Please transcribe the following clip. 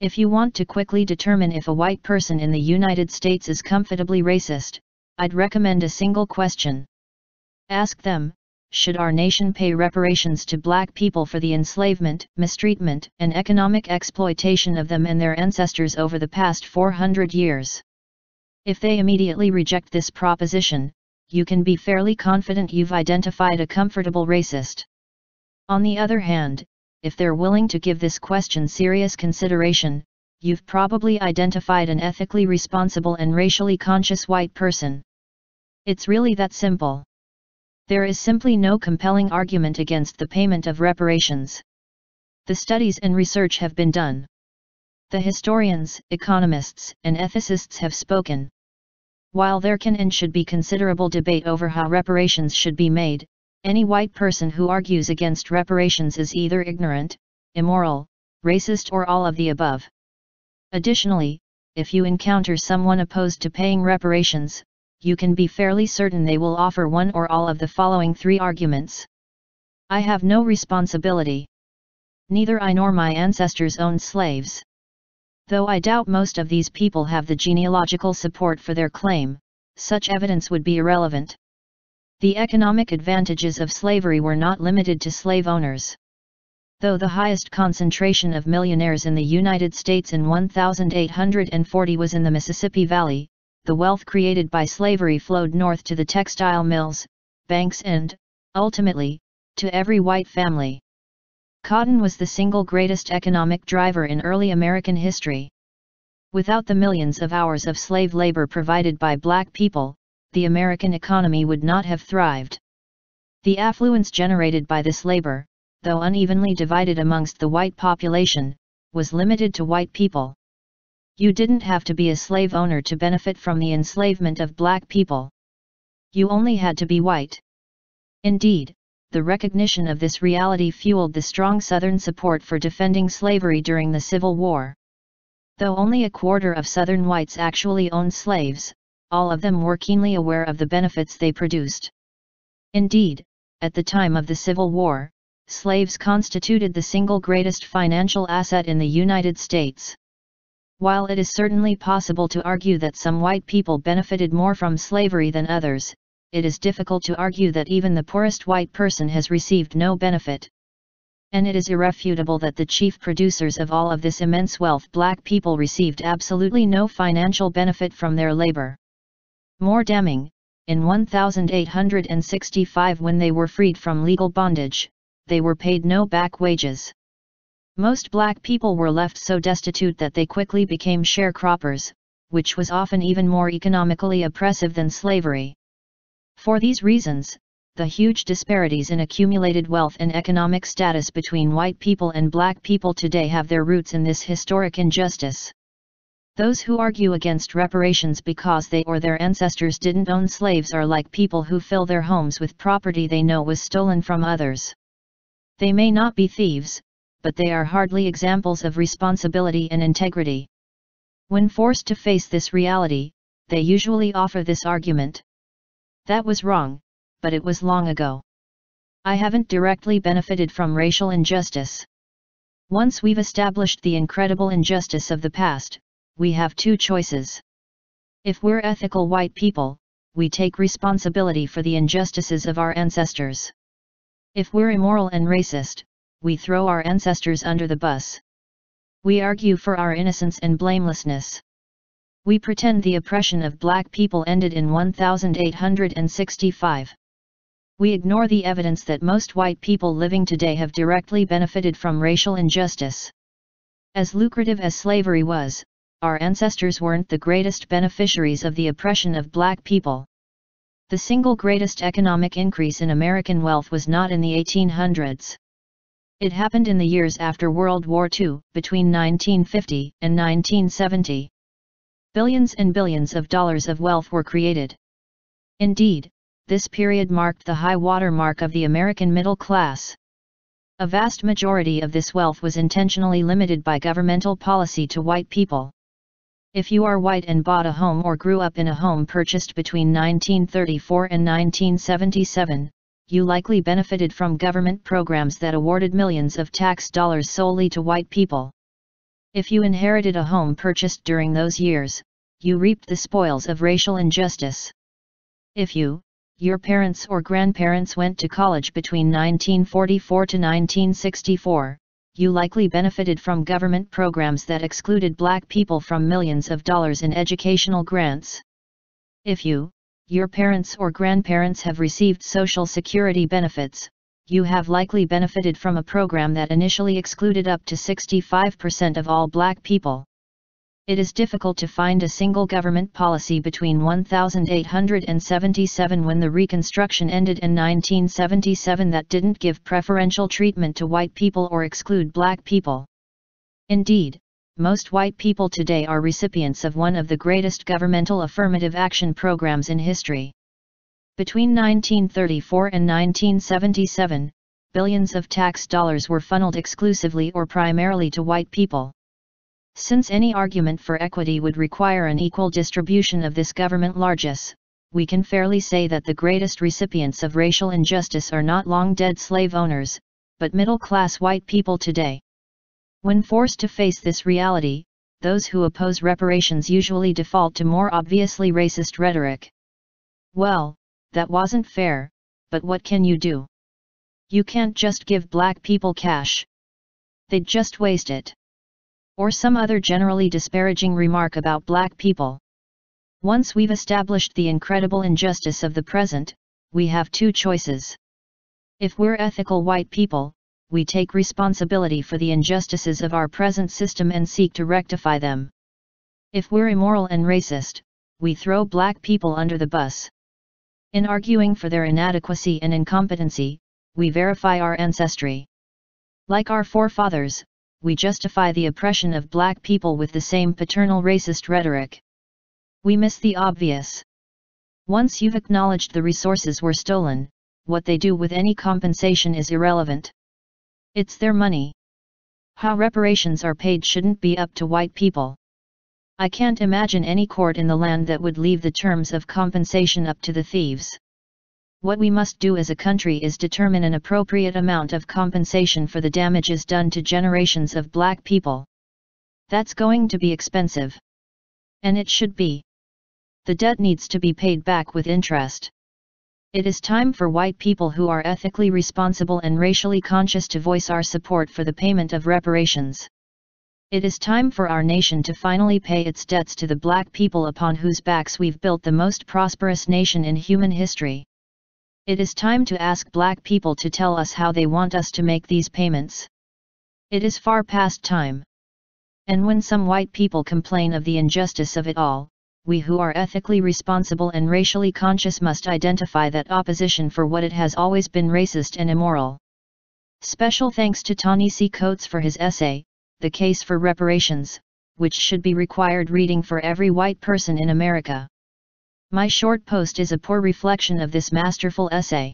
If you want to quickly determine if a white person in the United States is comfortably racist, I'd recommend a single question. Ask them, should our nation pay reparations to black people for the enslavement, mistreatment, and economic exploitation of them and their ancestors over the past 400 years? If they immediately reject this proposition, you can be fairly confident you've identified a comfortable racist. On the other hand, if they're willing to give this question serious consideration, you've probably identified an ethically responsible and racially conscious white person. It's really that simple. There is simply no compelling argument against the payment of reparations. The studies and research have been done. The historians, economists, and ethicists have spoken. While there can and should be considerable debate over how reparations should be made, any white person who argues against reparations is either ignorant, immoral, racist, or all of the above. Additionally, if you encounter someone opposed to paying reparations, you can be fairly certain they will offer one or all of the following three arguments. I have no responsibility. Neither I nor my ancestors owned slaves. Though I doubt most of these people have the genealogical support for their claim, such evidence would be irrelevant. The economic advantages of slavery were not limited to slave owners. Though the highest concentration of millionaires in the United States in 1840 was in the Mississippi Valley, the wealth created by slavery flowed north to the textile mills, banks and, ultimately, to every white family. Cotton was the single greatest economic driver in early American history. Without the millions of hours of slave labor provided by black people, the American economy would not have thrived. The affluence generated by this labor, though unevenly divided amongst the white population, was limited to white people. You didn't have to be a slave owner to benefit from the enslavement of black people. You only had to be white. Indeed, the recognition of this reality fueled the strong Southern support for defending slavery during the Civil War. Though only a quarter of Southern whites actually owned slaves, all of them were keenly aware of the benefits they produced. Indeed, at the time of the Civil War, slaves constituted the single greatest financial asset in the United States. While it is certainly possible to argue that some white people benefited more from slavery than others, it is difficult to argue that even the poorest white person has received no benefit. And it is irrefutable that the chief producers of all of this immense wealth, black people, received absolutely no financial benefit from their labor. More damning, in 1865, when they were freed from legal bondage, they were paid no back wages. Most black people were left so destitute that they quickly became sharecroppers, which was often even more economically oppressive than slavery. For these reasons, the huge disparities in accumulated wealth and economic status between white people and black people today have their roots in this historic injustice. Those who argue against reparations because they or their ancestors didn't own slaves are like people who fill their homes with property they know was stolen from others. They may not be thieves, but they are hardly examples of responsibility and integrity. When forced to face this reality, they usually offer this argument. That was wrong, but it was long ago. I haven't directly benefited from racial injustice. Once we've established the incredible injustice of the past, we have two choices. If we're ethical white people, we take responsibility for the injustices of our ancestors. If we're immoral and racist, we throw our ancestors under the bus. We argue for our innocence and blamelessness. We pretend the oppression of black people ended in 1865. We ignore the evidence that most white people living today have directly benefited from racial injustice. As lucrative as slavery was, our ancestors weren't the greatest beneficiaries of the oppression of black people. The single greatest economic increase in American wealth was not in the 1800s. It happened in the years after World War II, between 1950 and 1970. Billions and billions of dollars of wealth were created. Indeed, this period marked the high water mark of the American middle class. A vast majority of this wealth was intentionally limited by governmental policy to white people. If you are white and bought a home or grew up in a home purchased between 1934 and 1977, you likely benefited from government programs that awarded millions of tax dollars solely to white people. If you inherited a home purchased during those years, you reaped the spoils of racial injustice. If you, your parents or grandparents went to college between 1944 to 1964, you likely benefited from government programs that excluded black people from millions of dollars in educational grants. If you, your parents or grandparents have received Social Security benefits, you have likely benefited from a program that initially excluded up to 65% of all black people. It is difficult to find a single government policy between 1877 when the Reconstruction ended and 1977 that didn't give preferential treatment to white people or exclude black people. Indeed, most white people today are recipients of one of the greatest governmental affirmative action programs in history. Between 1934 and 1977, billions of tax dollars were funneled exclusively or primarily to white people. Since any argument for equity would require an equal distribution of this government largesse, we can fairly say that the greatest recipients of racial injustice are not long-dead slave owners, but middle-class white people today. When forced to face this reality, those who oppose reparations usually default to more obviously racist rhetoric. Well, that wasn't fair, but what can you do? You can't just give black people cash. They'd just waste it. Or some other generally disparaging remark about black people. Once we've established the incredible injustice of the present, we have two choices. If we're ethical white people, we take responsibility for the injustices of our present system and seek to rectify them. If we're immoral and racist, we throw black people under the bus. In arguing for their inadequacy and incompetency, we verify our ancestry. Like our forefathers, we justify the oppression of black people with the same paternal racist rhetoric. We miss the obvious. Once you've acknowledged the resources were stolen, what they do with any compensation is irrelevant. It's their money. How reparations are paid shouldn't be up to white people. I can't imagine any court in the land that would leave the terms of compensation up to the thieves. What we must do as a country is determine an appropriate amount of compensation for the damages done to generations of black people. That's going to be expensive. And it should be. The debt needs to be paid back with interest. It is time for white people who are ethically responsible and racially conscious to voice our support for the payment of reparations. It is time for our nation to finally pay its debts to the black people upon whose backs we've built the most prosperous nation in human history. It is time to ask black people to tell us how they want us to make these payments. It is far past time. And when some white people complain of the injustice of it all, we who are ethically responsible and racially conscious must identify that opposition for what it has always been racist and immoral. Special thanks to Ta-Nehisi Coates for his essay, The Case for Reparations, which should be required reading for every white person in America. My short post is a poor reflection of this masterful essay.